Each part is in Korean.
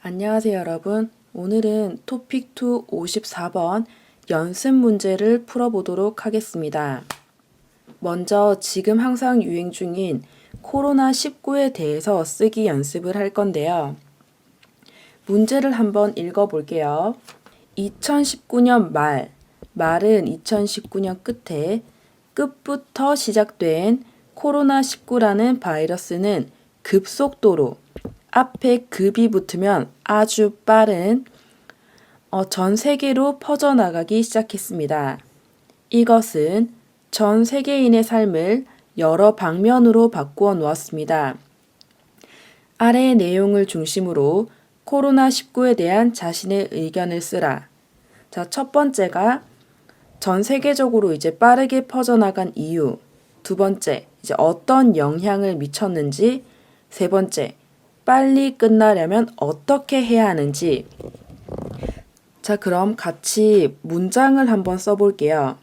안녕하세요, 여러분. 오늘은 토픽2 54번 연습 문제를 풀어보도록 하겠습니다. 먼저 지금 항상 유행 중인 코로나19에 대해서 쓰기 연습을 할 건데요. 문제를 한번 읽어볼게요. 2019년 말은 2019년 끝에, 끝부터 시작된 코로나19라는 바이러스는 급속도로 앞에 급이 붙으면 아주 빠른 전 세계로 퍼져나가기 시작했습니다. 이것은 전 세계인의 삶을 여러 방면으로 바꾸어 놓았습니다. 아래의 내용을 중심으로 코로나19에 대한 자신의 의견을 쓰라. 자, 첫 번째가 전 세계적으로 이제 빠르게 퍼져나간 이유. 두 번째, 이제 어떤 영향을 미쳤는지. 세 번째, 빨리 끝나려면 어떻게 해야 하는지. 자, 그럼 같이 문장을 한번 써볼게요.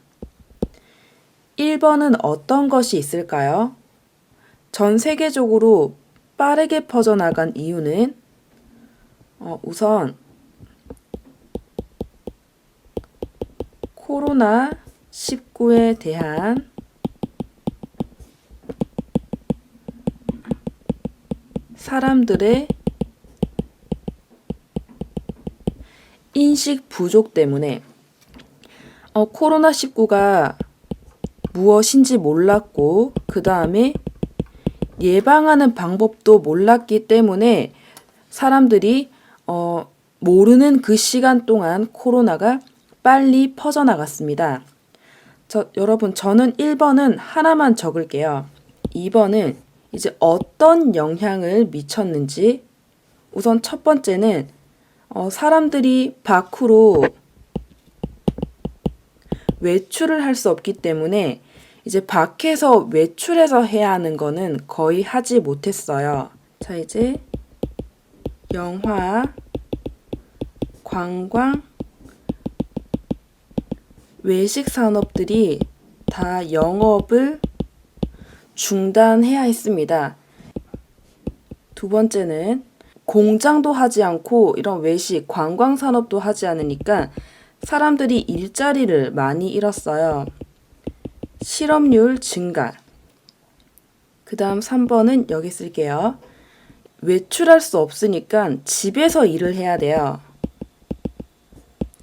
1번은 어떤 것이 있을까요? 전 세계적으로 빠르게 퍼져나간 이유는 우선 코로나19에 대한 사람들의 인식 부족 때문에 코로나19가 무엇인지 몰랐고 그 다음에 예방하는 방법도 몰랐기 때문에 사람들이 모르는 그 시간 동안 코로나가 빨리 퍼져나갔습니다. 여러분, 저는 1번은 하나만 적을게요. 2번은 이제 어떤 영향을 미쳤는지. 우선 첫 번째는 사람들이 밖으로 외출을 할 수 없기 때문에 이제 밖에서 외출해서 해야 하는 거는 거의 하지 못했어요. 자, 이제 영화, 관광, 외식 산업들이 다 영업을 중단해야 했습니다. 두 번째는 공장도 하지 않고 이런 외식, 관광 산업도 하지 않으니까 사람들이 일자리를 많이 잃었어요. 실업률 증가. 그 다음 3번은 여기 쓸게요. 외출할 수 없으니까 집에서 일을 해야 돼요.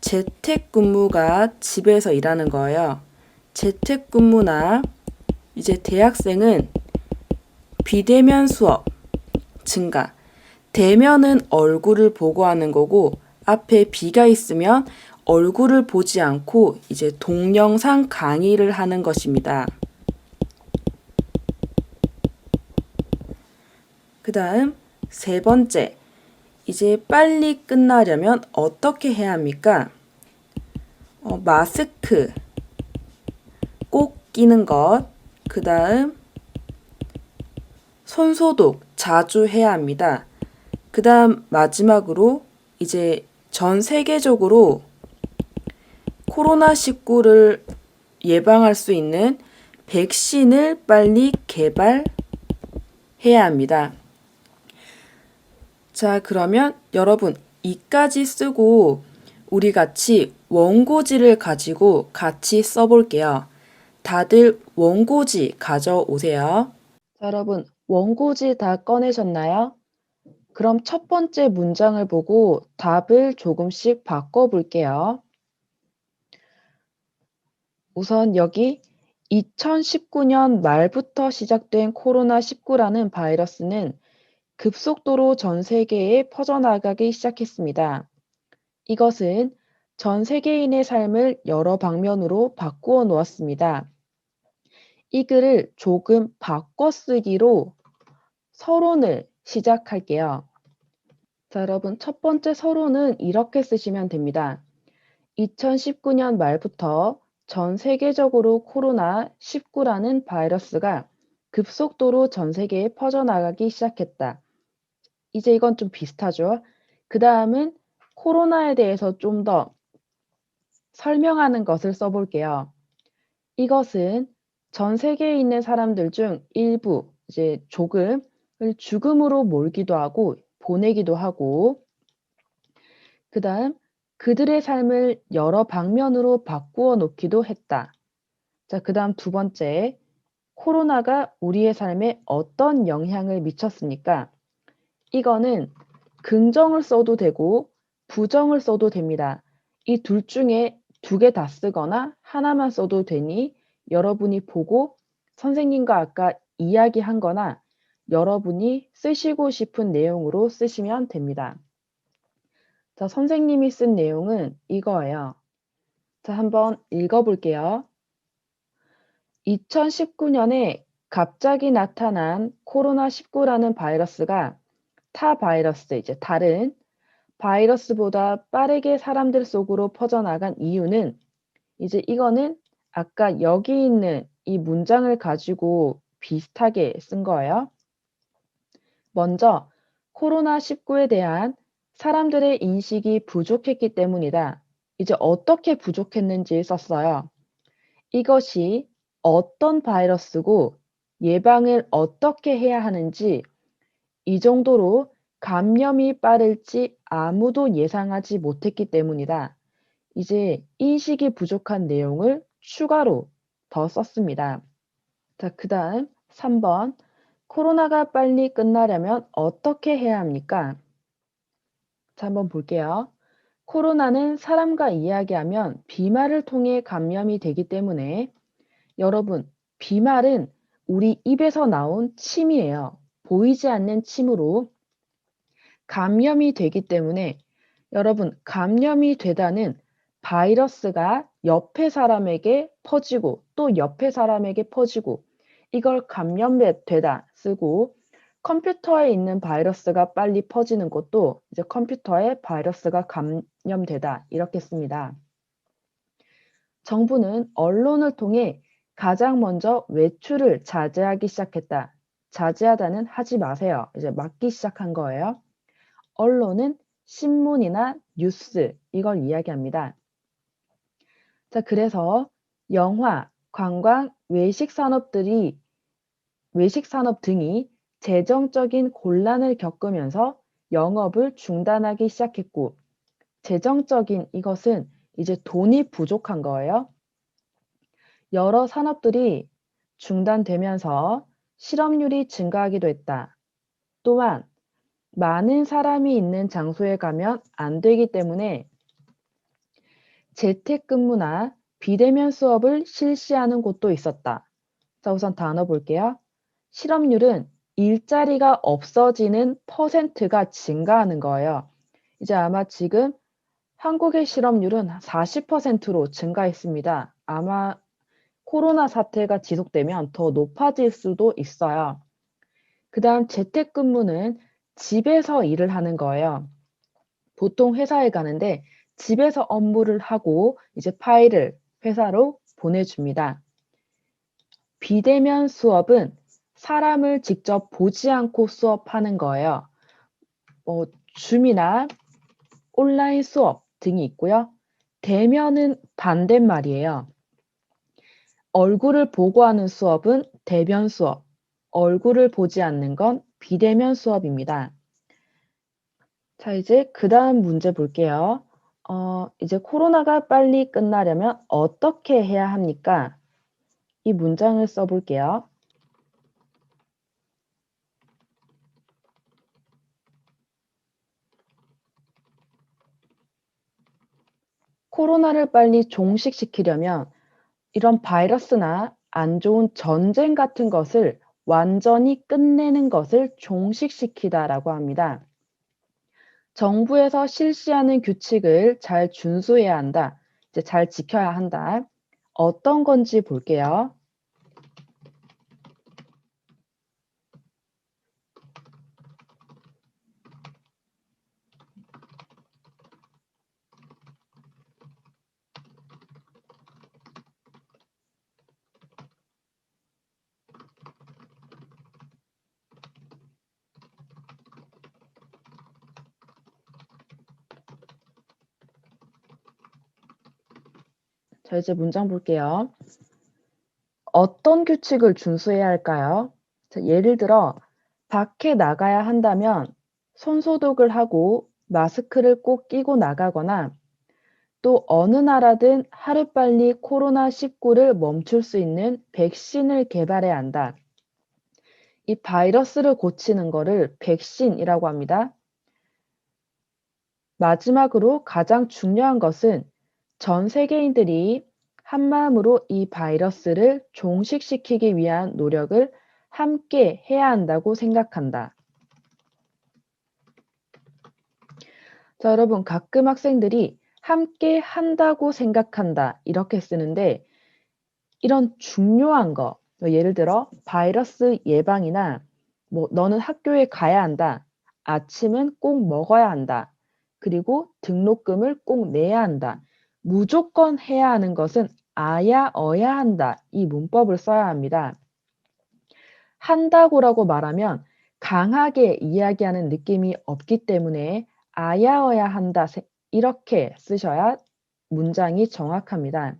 재택근무가 집에서 일하는 거예요. 재택근무나 이제 대학생은 비대면 수업 증가. 대면은 얼굴을 보고 하는 거고 앞에 비가 있으면 얼굴을 보지 않고 이제 동영상 강의를 하는 것입니다. 그 다음 세 번째, 이제 빨리 끝나려면 어떻게 해야 합니까? 마스크 꼭 끼는 것, 그 다음 손소독 자주 해야 합니다. 그 다음 마지막으로 이제 전 세계적으로 코로나19를 예방할 수 있는 백신을 빨리 개발해야 합니다. 자, 그러면 여러분 이까지 쓰고 우리 같이 원고지를 가지고 같이 써볼게요. 다들 원고지 가져오세요. 자, 여러분 원고지 다 꺼내셨나요? 그럼 첫 번째 문장을 보고 답을 조금씩 바꿔볼게요. 우선 여기 2019년 말부터 시작된 코로나19라는 바이러스는 급속도로 전 세계에 퍼져나가기 시작했습니다. 이것은 전 세계인의 삶을 여러 방면으로 바꾸어 놓았습니다. 이 글을 조금 바꿔 쓰기로 서론을 시작할게요. 자, 여러분 첫 번째 서론은 이렇게 쓰시면 됩니다. 2019년 말부터 전 세계적으로 코로나19라는 바이러스가 급속도로 전 세계에 퍼져나가기 시작했다. 이제 이건 좀 비슷하죠? 그 다음은 코로나에 대해서 좀 더 설명하는 것을 써볼게요. 이것은 전 세계에 있는 사람들 중 일부, 이제 조금을 죽음으로 몰기도 하고 보내기도 하고 그 다음, 그들의 삶을 여러 방면으로 바꾸어 놓기도 했다. 자, 그 다음 두 번째, 코로나가 우리의 삶에 어떤 영향을 미쳤습니까? 이거는 긍정을 써도 되고 부정을 써도 됩니다. 이 둘 중에 두 개 다 쓰거나 하나만 써도 되니 여러분이 보고 선생님과 아까 이야기한 거나 여러분이 쓰시고 싶은 내용으로 쓰시면 됩니다. 자, 선생님이 쓴 내용은 이거예요. 자, 한번 읽어볼게요. 2019년에 갑자기 나타난 코로나19라는 바이러스가 타 바이러스, 이제 다른 바이러스보다 빠르게 사람들 속으로 퍼져나간 이유는 이제 이거는 아까 여기 있는 이 문장을 가지고 비슷하게 쓴 거예요. 먼저 코로나19에 대한 사람들의 인식이 부족했기 때문이다. 이제 어떻게 부족했는지 썼어요. 이것이 어떤 바이러스고 예방을 어떻게 해야 하는지 이 정도로 감염이 빠를지 아무도 예상하지 못했기 때문이다. 이제 인식이 부족한 내용을 추가로 더 썼습니다. 자, 그 다음 3번. 코로나가 빨리 끝나려면 어떻게 해야 합니까? 자, 한번 볼게요. 코로나는 사람과 이야기하면 비말을 통해 감염이 되기 때문에 여러분, 비말은 우리 입에서 나온 침이에요. 보이지 않는 침으로 감염이 되기 때문에 여러분, 감염이 되다는 바이러스가 옆에 사람에게 퍼지고 또 옆에 사람에게 퍼지고 이걸 감염되다 쓰고 컴퓨터에 있는 바이러스가 빨리 퍼지는 것도 이제 컴퓨터에 바이러스가 감염되다 이렇게 씁니다. 정부는 언론을 통해 가장 먼저 외출을 자제하기 시작했다. 자제하다는 하지 마세요. 이제 막기 시작한 거예요. 언론은 신문이나 뉴스 이걸 이야기합니다. 자, 그래서 영화, 관광, 외식 산업 등이 재정적인 곤란을 겪으면서 영업을 중단하기 시작했고 재정적인 이것은 이제 돈이 부족한 거예요. 여러 산업들이 중단되면서 실업률이 증가하기도 했다. 또한 많은 사람이 있는 장소에 가면 안 되기 때문에 재택근무나 비대면 수업을 실시하는 곳도 있었다. 자, 우선 단어 볼게요. 실업률은 일자리가 없어지는 퍼센트가 증가하는 거예요. 이제 아마 지금 한국의 실업률은 40%로 증가했습니다. 아마 코로나 사태가 지속되면 더 높아질 수도 있어요. 그 다음 재택근무는 집에서 일을 하는 거예요. 보통 회사에 가는데 집에서 업무를 하고 이제 파일을 회사로 보내줍니다. 비대면 수업은 사람을 직접 보지 않고 수업하는 거예요. 줌이나 온라인 수업 등이 있고요. 대면은 반대말이에요. 얼굴을 보고 하는 수업은 대면 수업, 얼굴을 보지 않는 건 비대면 수업입니다. 자, 이제 그 다음 문제 볼게요. 이제 코로나가 빨리 끝나려면 어떻게 해야 합니까? 이 문장을 써볼게요. 코로나를 빨리 종식시키려면 이런 바이러스나 안 좋은 전쟁 같은 것을 완전히 끝내는 것을 종식시키다라고 합니다. 정부에서 실시하는 규칙을 잘 준수해야 한다. 이제 잘 지켜야 한다. 어떤 건지 볼게요. 자, 이제 문장 볼게요. 어떤 규칙을 준수해야 할까요? 자, 예를 들어, 밖에 나가야 한다면 손 소독을 하고 마스크를 꼭 끼고 나가거나 또 어느 나라든 하루빨리 코로나19를 멈출 수 있는 백신을 개발해야 한다. 이 바이러스를 고치는 거를 백신이라고 합니다. 마지막으로 가장 중요한 것은 전 세계인들이 한마음으로 이 바이러스를 종식시키기 위한 노력을 함께 해야 한다고 생각한다. 자, 여러분, 가끔 학생들이 함께 한다고 생각한다. 이렇게 쓰는데, 이런 중요한 거, 예를 들어, 바이러스 예방이나, 너는 학교에 가야 한다. 아침은 꼭 먹어야 한다. 그리고 등록금을 꼭 내야 한다. 무조건 해야 하는 것은 아야, 어야 한다. 이 문법을 써야 합니다. 한다고라고 말하면 강하게 이야기하는 느낌이 없기 때문에 아야어야 한다 이렇게 쓰셔야 문장이 정확합니다.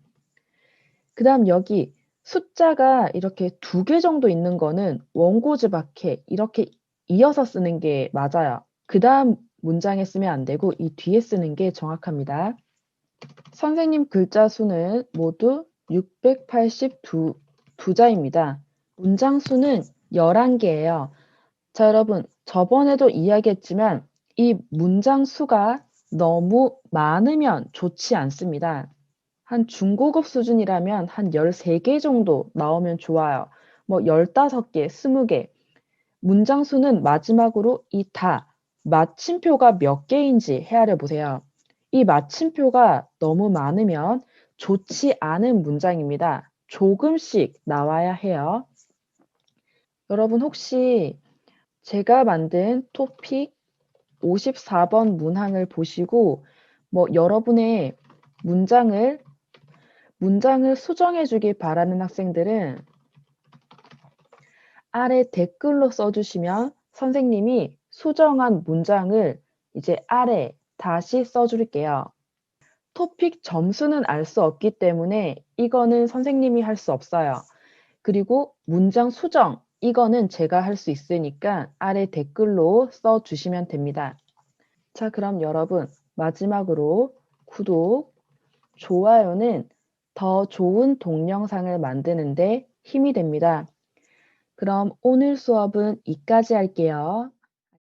그 다음 여기 숫자가 이렇게 2개 정도 있는 거는 원고지 밖에 이렇게 이어서 쓰는 게 맞아요. 그 다음 문장에 쓰면 안 되고 이 뒤에 쓰는 게 정확합니다. 선생님 글자 수는 모두 682자입니다. 문장 수는 11개예요. 자, 여러분, 저번에도 이야기했지만 이 문장 수가 너무 많으면 좋지 않습니다. 한 중고급 수준이라면 한 13개 정도 나오면 좋아요. 15개, 20개. 문장 수는 마지막으로 이 마침표가 몇 개인지 헤아려 보세요. 이 마침표가 너무 많으면 좋지 않은 문장입니다. 조금씩 나와야 해요. 여러분 혹시 제가 만든 토픽 54번 문항을 보시고 여러분의 문장을 수정해 주길 바라는 학생들은 아래 댓글로 써주시면 선생님이 수정한 문장을 이제 아래 다시 써줄게요. 토픽 점수는 알 수 없기 때문에 이거는 선생님이 할 수 없어요. 그리고 문장 수정, 이거는 제가 할 수 있으니까 아래 댓글로 써주시면 됩니다. 자, 그럼 여러분 마지막으로 구독, 좋아요는 더 좋은 동영상을 만드는데 힘이 됩니다. 그럼 오늘 수업은 이까지 할게요.